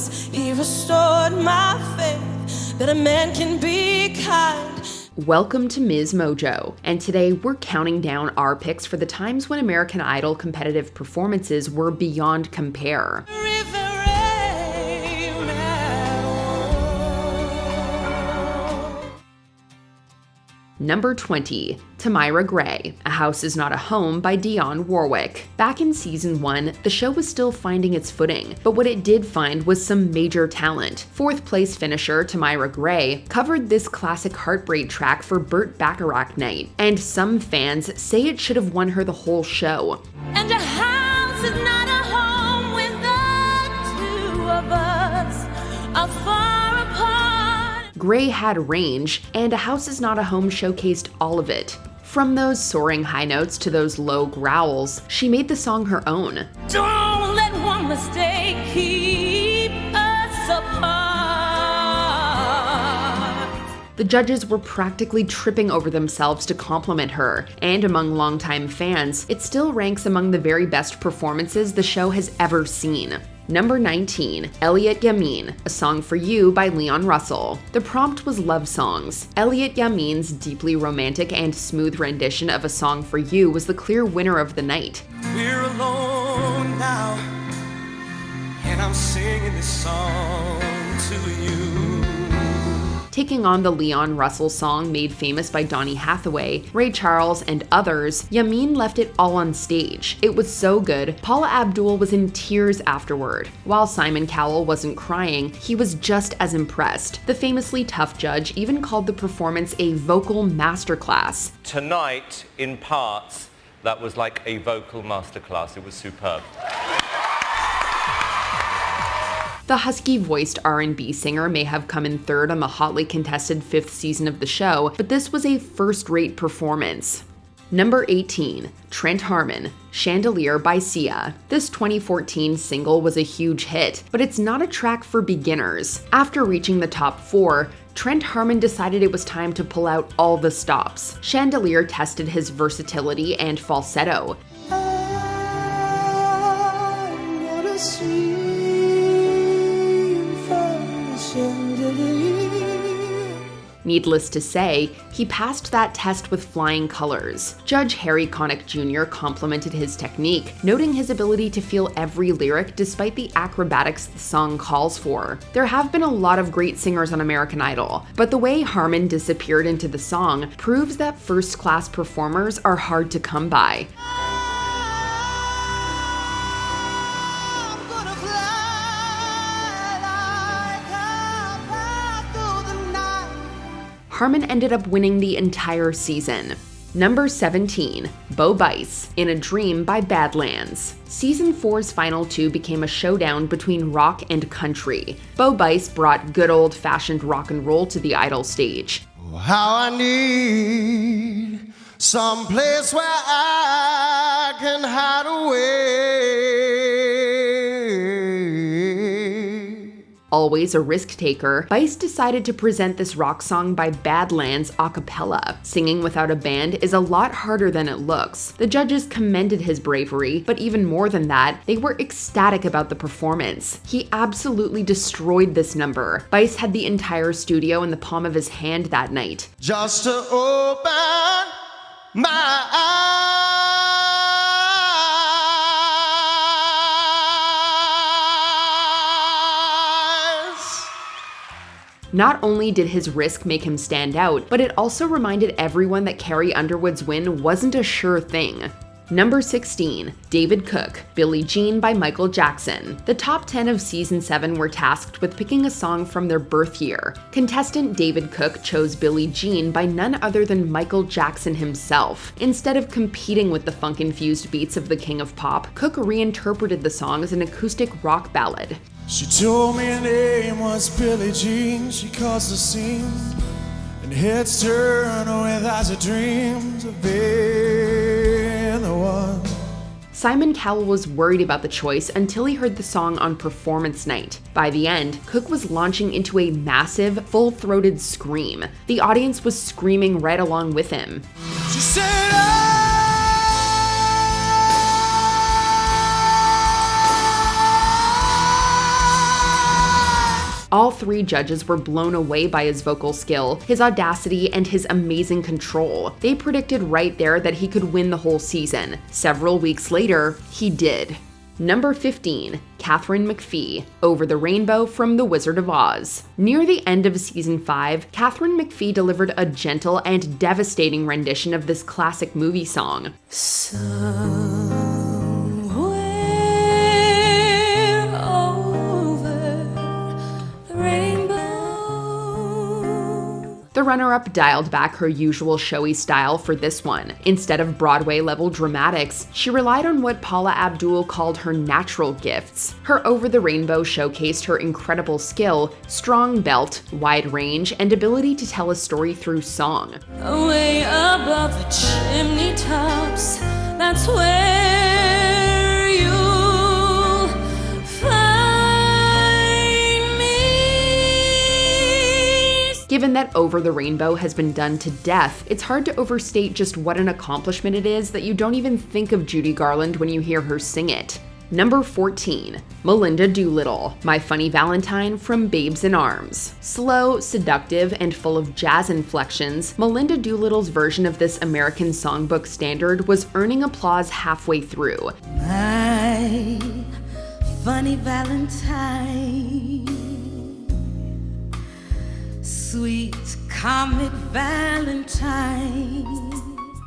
voice. He restored my faith that a man can be kind. Welcome to MsMojo, and today we're counting down our picks for the times when American Idol competitive performances were beyond compare. Number 20, Tamyra Gray, A House Is Not a Home by Dionne Warwick. Back in season 1, the show was still finding its footing, but what it did find was some major talent. 4th place finisher Tamyra Gray covered this classic heartbreak track for Burt Bacharach night, and some fans say it should have won her the whole show. And a house is not a home when the two of us are far apart. Gray had range, and A House Is Not a Home showcased all of it. From those soaring high notes to those low growls, she made the song her own. Don't let one mistake keep us apart. The judges were practically tripping over themselves to compliment her, and among longtime fans, it still ranks among the very best performances the show has ever seen. Number 19, Elliot Yamin, A Song for You by Leon Russell. The prompt was love songs. Elliot Yamin's deeply romantic and smooth rendition of A Song for You was the clear winner of the night. We're alone now, and I'm singing this song to you. Taking on the Leon Russell song made famous by Donny Hathaway, Ray Charles, and others, Yamin left it all on stage. It was so good, Paula Abdul was in tears afterward. While Simon Cowell wasn't crying, he was just as impressed. The famously tough judge even called the performance a vocal masterclass. Tonight, in parts, that was like a vocal masterclass. It was superb. The husky-voiced R&B singer may have come in third on the hotly contested 5th season of the show, but this was a first-rate performance. Number 18, Trent Harmon, Chandelier by Sia. This 2014 single was a huge hit, but it's not a track for beginners. After reaching the top 4, Trent Harmon decided it was time to pull out all the stops. Chandelier tested his versatility and falsetto. Needless to say, he passed that test with flying colors. Judge Harry Connick Jr. complimented his technique, noting his ability to feel every lyric despite the acrobatics the song calls for. There have been a lot of great singers on American Idol, but the way Harmon disappeared into the song proves that first-class performers are hard to come by. Harmon ended up winning the entire season. Number 17, Bice, In a Dream by Badlands. Season 4's final 2 became a showdown between rock and country. Bice brought good old-fashioned rock and roll to the Idol stage. How I need some place where I can hide away. Always a risk-taker, Bice decided to present this rock song by Badlands a cappella. Singing without a band is a lot harder than it looks. The judges commended his bravery, but even more than that, they were ecstatic about the performance. He absolutely destroyed this number. Bice had the entire studio in the palm of his hand that night. Just to open my eyes. Not only did his risk make him stand out, but it also reminded everyone that Carrie Underwood's win wasn't a sure thing. Number 16, David Cook, Billie Jean by Michael Jackson. The top 10 of season 7 were tasked with picking a song from their birth year. Contestant David Cook chose Billie Jean by none other than Michael Jackson himself. Instead of competing with the funk-infused beats of the King of Pop, Cook reinterpreted the song as an acoustic rock ballad. She told me her name was Billie Jean. She caused a scene, and heads turn with eyes of dreams of being the one. Simon Cowell was worried about the choice until he heard the song on performance night. By the end, Cook was launching into a massive, full-throated scream. The audience was screaming right along with him. She said, All 3 judges were blown away by his vocal skill, his audacity, and his amazing control. They predicted right there that he could win the whole season. Several weeks later, he did. Number 15, Katherine McPhee, Over the Rainbow from The Wizard of Oz. Near the end of season 5, Katherine McPhee delivered a gentle and devastating rendition of this classic movie song. The runner-up dialed back her usual showy style for this one. Instead of Broadway-level dramatics, she relied on what Paula Abdul called her natural gifts. Her Over the Rainbow showcased her incredible skill, strong belt, wide range, and ability to tell a story through song. Way above the chimney tops, that's where you'll find me. Given that Over the Rainbow has been done to death, it's hard to overstate just what an accomplishment it is that you don't even think of Judy Garland when you hear her sing it. Number 14, Melinda Doolittle, My Funny Valentine from Babes in Arms. Slow, seductive, and full of jazz inflections, Melinda Doolittle's version of this American songbook standard was earning applause halfway through. My funny Valentine, sweet comic Valentine.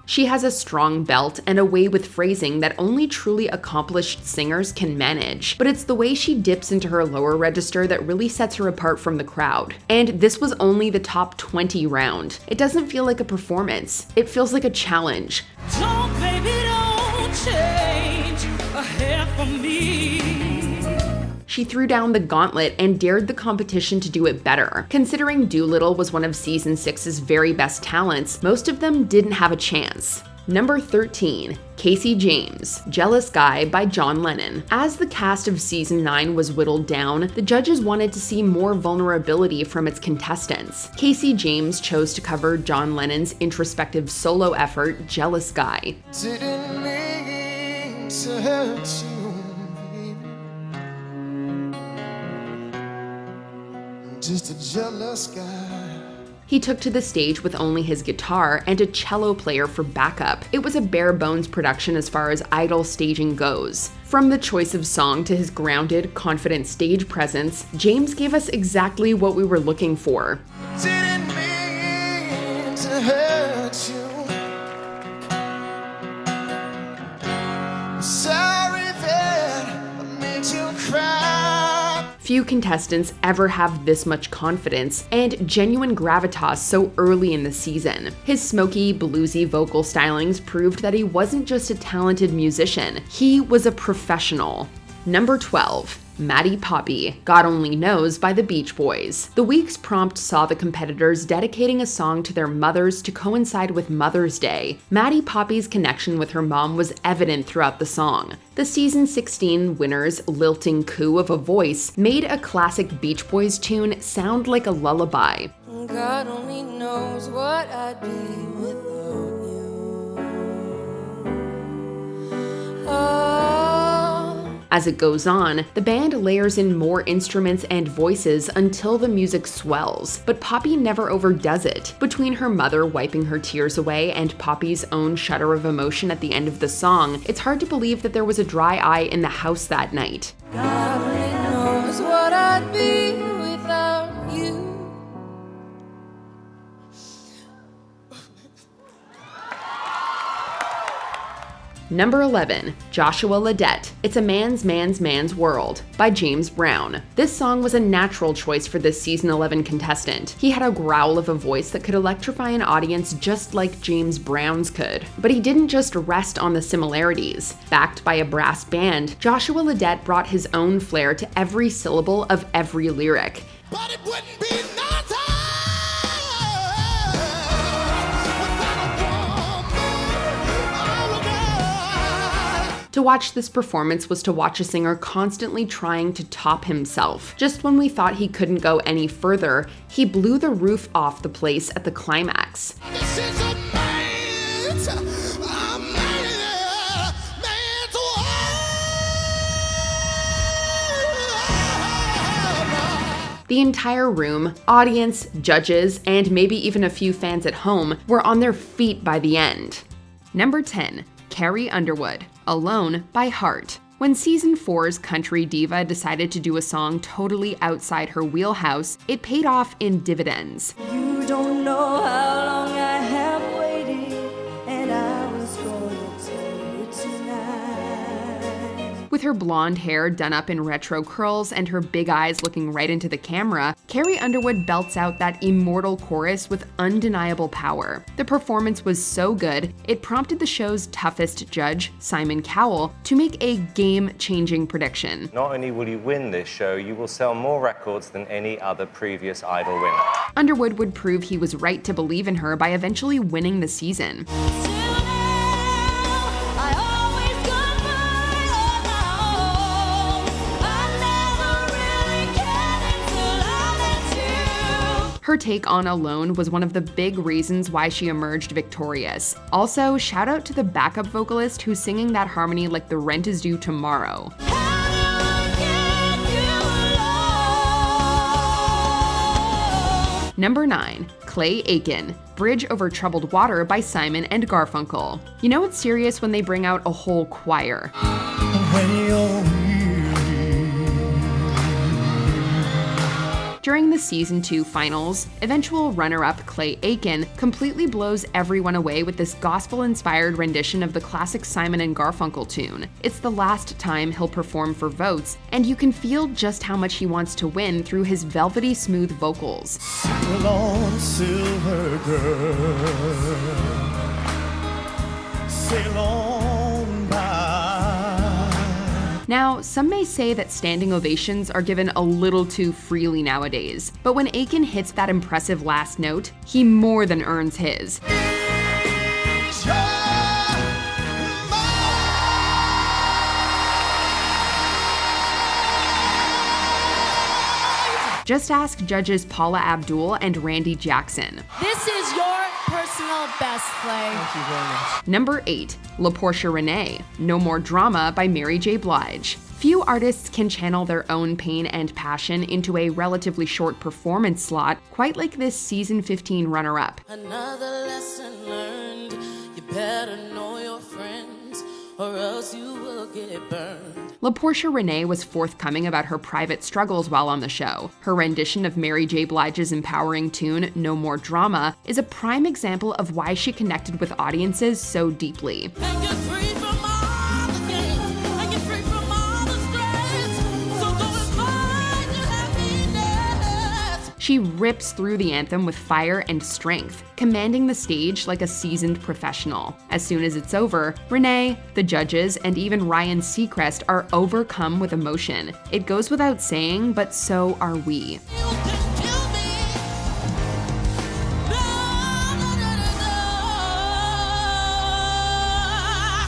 She has a strong belt and a way with phrasing that only truly accomplished singers can manage, but it's the way she dips into her lower register that really sets her apart from the crowd. And this was only the top 20 round. It doesn't feel like a performance, it feels like a challenge. Don't, baby, don't change a hair for me. She threw down the gauntlet and dared the competition to do it better. Considering Doolittle was one of season 6's very best talents, most of them didn't have a chance. Number 13, Casey James, Jealous Guy by John Lennon. As the cast of season 9 was whittled down, the judges wanted to see more vulnerability from its contestants. Casey James chose to cover John Lennon's introspective solo effort, Jealous Guy. Didn't mean to hurt you. Just a jealous guy. He took to the stage with only his guitar and a cello player for backup. It was a bare-bones production as far as Idol staging goes. From the choice of song to his grounded, confident stage presence, James gave us exactly what we were looking for. Didn't mean to hurt you. I'm sorry that I made you cry. Few contestants ever have this much confidence and genuine gravitas so early in the season. His smoky, bluesy vocal stylings proved that he wasn't just a talented musician, he was a professional. Number 12, Maddie Poppy, God Only Knows by the Beach Boys. The week's prompt saw the competitors dedicating a song to their mothers to coincide with Mother's Day. Maddie Poppy's connection with her mom was evident throughout the song. The season 16 winner's lilting coo of a voice made a classic Beach Boys tune sound like a lullaby. God only knows what I'd be without you. As it goes on, the band layers in more instruments and voices until the music swells, but Poppy never overdoes it. Between her mother wiping her tears away and Poppy's own shudder of emotion at the end of the song, it's hard to believe that there was a dry eye in the house that night. God only knows what I'd be without you. Number 11, Joshua Ledette, It's a Man's World by James Brown. This song was a natural choice for this season 11 contestant. He had a growl of a voice that could electrify an audience just like James Brown's could. But he didn't just rest on the similarities. Backed by a brass band, Joshua Ledette brought his own flair to every syllable of every lyric. But it wouldn't be nothing. To watch this performance was to watch a singer constantly trying to top himself. Just when we thought he couldn't go any further, he blew the roof off the place at the climax. This is a man's world. The entire room, audience, judges, and maybe even a few fans at home were on their feet by the end. Number 10. Carrie Underwood, Alone by Heart. When season 4's country diva decided to do a song totally outside her wheelhouse, it paid off in dividends. You don't know how long I have waited, and I was going to tell you tonight. With her blonde hair done up in retro curls and her big eyes looking right into the camera, Carrie Underwood belts out that immortal chorus with undeniable power. The performance was so good, it prompted the show's toughest judge, Simon Cowell, to make a game-changing prediction. Not only will you win this show, you will sell more records than any other previous Idol winner. Underwood would prove he was right to believe in her by eventually winning the season. Her take on Alone was one of the big reasons why she emerged victorious. Also, shout out to the backup vocalist who's singing that harmony like the rent is due tomorrow. Number 9. Clay Aiken, Bridge Over Troubled Water by Simon and Garfunkel. You know it's serious when they bring out a whole choir. When you're During the season 2 finals, eventual runner-up Clay Aiken completely blows everyone away with this gospel-inspired rendition of the classic Simon and Garfunkel tune. It's the last time he'll perform for votes, and you can feel just how much he wants to win through his velvety smooth vocals. sail on, silver girl, sail on by. Now, some may say that standing ovations are given a little too freely nowadays, but when Aiken hits that impressive last note, he more than earns his. Just ask judges Paula Abdul and Randy Jackson. This is your personal best play. Thank you very much. Number 8. La Portia Renee, No More Drama by Mary J. Blige. Few artists can channel their own pain and passion into a relatively short performance slot, quite like this season 15 runner-up. Another lesson learned. You better know your friends, or else you will get burned. La Portia Renee was forthcoming about her private struggles while on the show. Her rendition of Mary J. Blige's empowering tune, No More Drama, is a prime example of why she connected with audiences so deeply. And get free from all the things, and get free from all the stress. So go and find your happiness. She rips through the anthem with fire and strength, commanding the stage like a seasoned professional. As soon as it's over, Renee, the judges, and even Ryan Seacrest are overcome with emotion. It goes without saying, but so are we. You can kill me. No, no, no, no,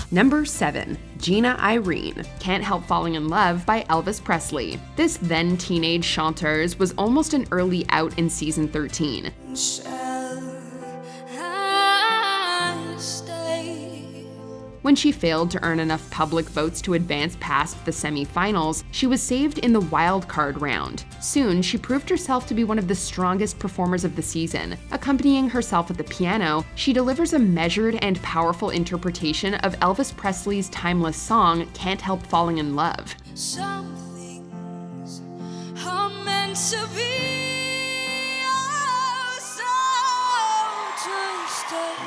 no. Number 7. Gina Irene, Can't Help Falling in Love by Elvis Presley. This then teenage chanteuse was almost an early out in season 13. Shall I stay? When she failed to earn enough public votes to advance past the semi-finals, she was saved in the wild card round. Soon, she proved herself to be one of the strongest performers of the season. Accompanying herself at the piano, she delivers a measured and powerful interpretation of Elvis Presley's timeless song, Can't Help Falling in Love. Some things are meant to be, oh, so to stay.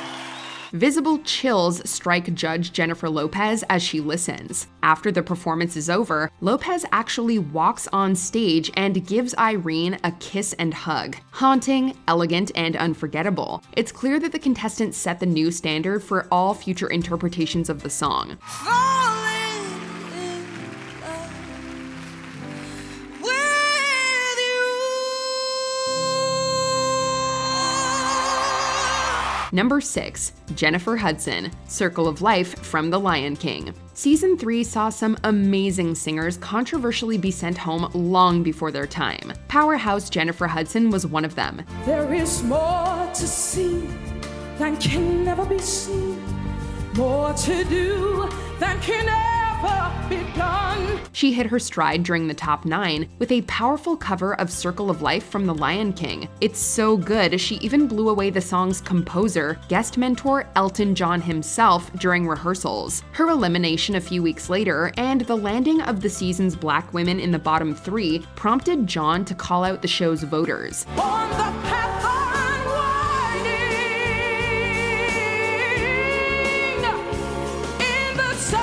Visible chills strike Judge Jennifer Lopez as she listens. After the performance is over, Lopez actually walks on stage and gives Irene a kiss and hug. Haunting, elegant, and unforgettable. It's clear that the contestant set the new standard for all future interpretations of the song. Falling in love with you. Number 6. Jennifer Hudson, Circle of Life from The Lion King. Season 3 saw some amazing singers controversially be sent home long before their time. Powerhouse Jennifer Hudson was one of them. There is more to see than can never be seen, more to do than can ever never be done. She hit her stride during the top 9 with a powerful cover of Circle of Life from The Lion King. It's so good, she even blew away the song's composer, guest mentor Elton John himself during rehearsals. Her elimination a few weeks later and the landing of the season's black women in the bottom 3 prompted John to call out the show's voters. On the path unwinding, in the circle.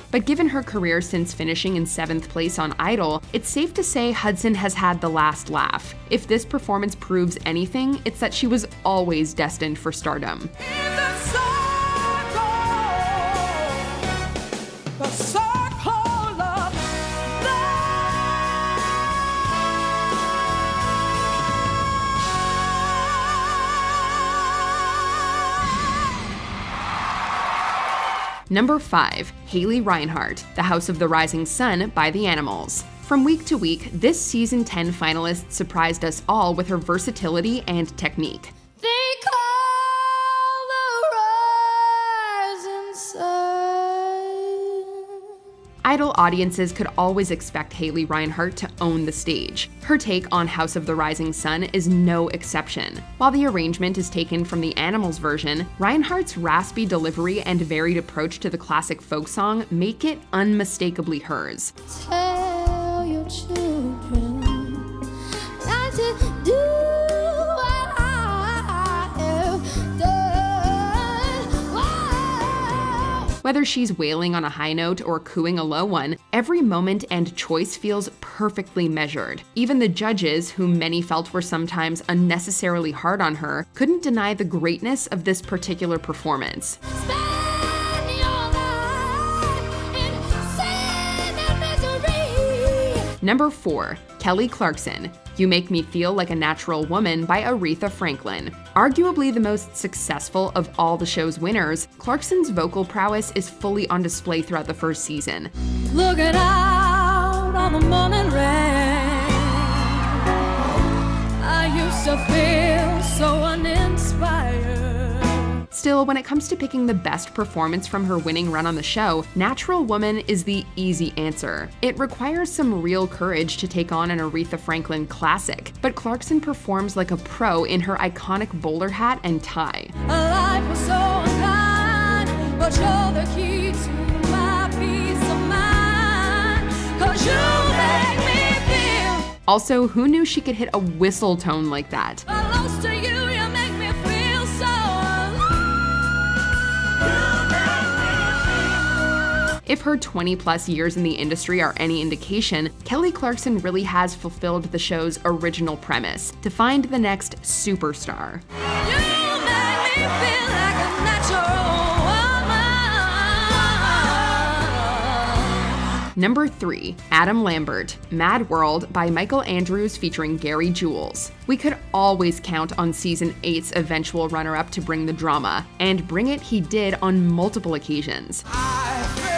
But given her career since finishing in 7th place on Idol, it's safe to say Hudson has had the last laugh. If this performance proves anything, it's that she was always destined for stardom. In the circle of life. Number 5, Haley Reinhart, The House of the Rising Sun by The Animals. From week to week, this season 10 finalist surprised us all with her versatility and technique. They call the rising sun. Idol audiences could always expect Haley Reinhart to own the stage. Her take on House of the Rising Sun is no exception. While the arrangement is taken from the Animals version, Reinhardt's raspy delivery and varied approach to the classic folk song make it unmistakably hers. Tell your children not to do what I have done. Whoa. Whether she's wailing on a high note or cooing a low one, every moment and choice feels perfectly measured. Even the judges, whom many felt were sometimes unnecessarily hard on her, couldn't deny the greatness of this particular performance. Spend your life in sin and misery. Number 4, Kelly Clarkson, You Make Me Feel Like a Natural Woman by Aretha Franklin. Arguably the most successful of all the show's winners, Clarkson's vocal prowess is fully on display throughout the first season. Looking out on the morning rain, I used to feel so uninspired. Still, when it comes to picking the best performance from her winning run on the show, Natural Woman is the easy answer. It requires some real courage to take on an Aretha Franklin classic, but Clarkson performs like a pro in her iconic bowler hat and tie. Life was so unkind, but you're the key to my peace of mind. 'Cause you make me feel Also, who knew she could hit a whistle tone like that? close to you. You make me feel so alive. If her 20-plus years in the industry are any indication, Kelly Clarkson really has fulfilled the show's original premise, to find the next superstar. You make me feel like a natural woman. Number 3, Adam Lambert, Mad World by Michael Andrews featuring Gary Jules. We could always count on Season 8's eventual runner-up to bring the drama, and bring it he did on multiple occasions. I fell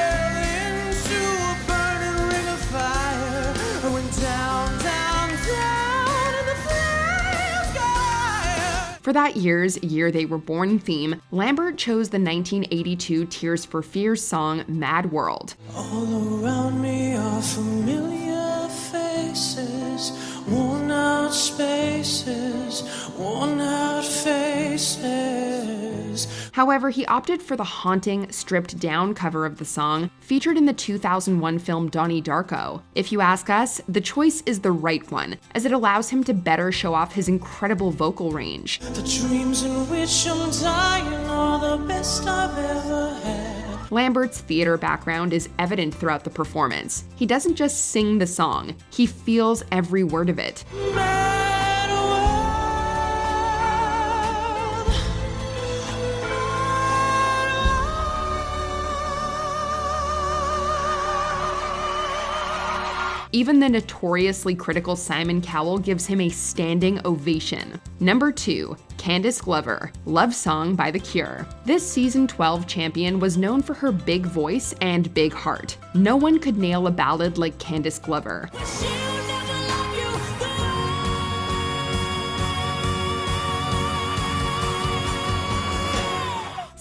into a burning ring of fire. I went down, down, down in the flames sky. For that year's Year They Were Born theme, Lambert chose the 1982 Tears for Fears song Mad World. All around me are familiar faces, worn out spaces, worn out faces. However, he opted for the haunting, stripped-down cover of the song, featured in the 2001 film Donnie Darko. If you ask us, the choice is the right one, as it allows him to better show off his incredible vocal range. The dreams in which I'm dying are the best I've ever had. Lambert's theater background is evident throughout the performance. He doesn't just sing the song, he feels every word of it. Mad world. Even the notoriously critical Simon Cowell gives him a standing ovation. Number 2, Candice Glover, Love Song by The Cure. This season 12 champion was known for her big voice and big heart. No one could nail a ballad like Candice Glover. She'll never love you the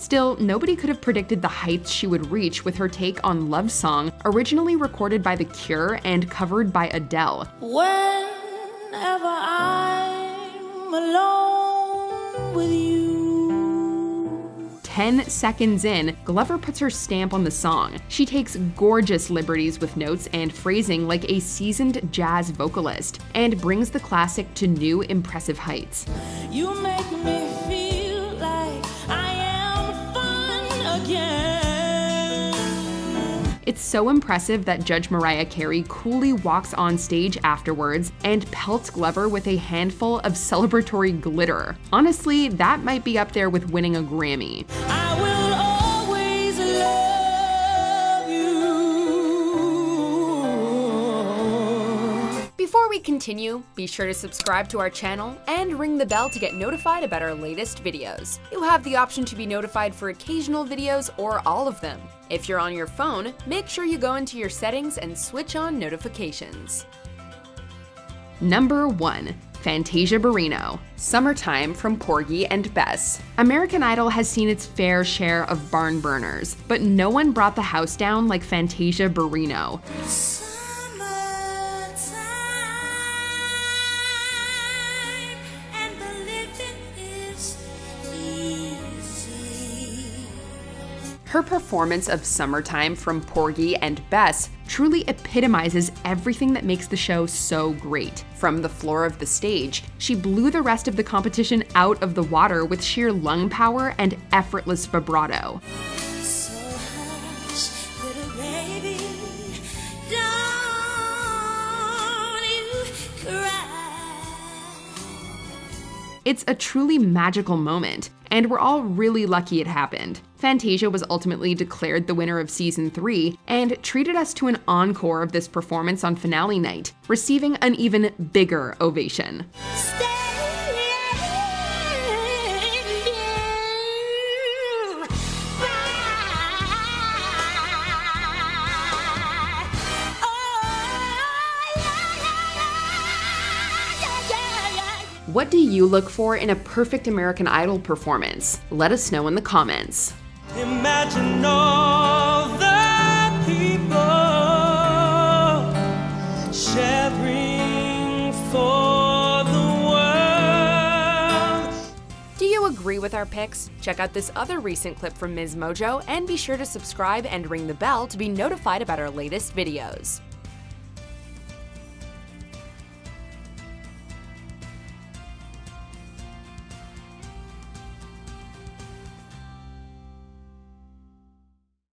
Still, nobody could have predicted the heights she would reach with her take on Love Song, originally recorded by The Cure and covered by Adele. Whenever I'm alone with you. 10 seconds in, Glover puts her stamp on the song. She takes gorgeous liberties with notes and phrasing like a seasoned jazz vocalist, and brings the classic to new impressive heights. You make me feel like I am fun again. It's so impressive that Judge Mariah Carey coolly walks on stage afterwards and pelts Glover with a handful of celebratory glitter. Honestly, that might be up there with winning a Grammy. I will always love you. Before we continue, be sure to subscribe to our channel and ring the bell to get notified about our latest videos. You have the option to be notified for occasional videos or all of them. If you're on your phone, make sure you go into your settings and switch on notifications. Number 1. Fantasia Barrino, Summertime from Porgy and Bess. American Idol has seen its fair share of barn burners, but no one brought the house down like Fantasia Barrino. Her performance of Summertime from Porgy and Bess truly epitomizes everything that makes the show so great. From the floor of the stage, she blew the rest of the competition out of the water with sheer lung power and effortless vibrato. So hush, little baby, don't you cry. It's a truly magical moment, and we're all really lucky it happened. Fantasia was ultimately declared the winner of Season 3 and treated us to an encore of this performance on finale night, receiving an even bigger ovation. What do you look for in a perfect American Idol performance? Let us know in the comments. Imagine all the people sharing for the world. Do you agree with our picks? Check out this other recent clip from MsMojo and be sure to subscribe and ring the bell to be notified about our latest videos.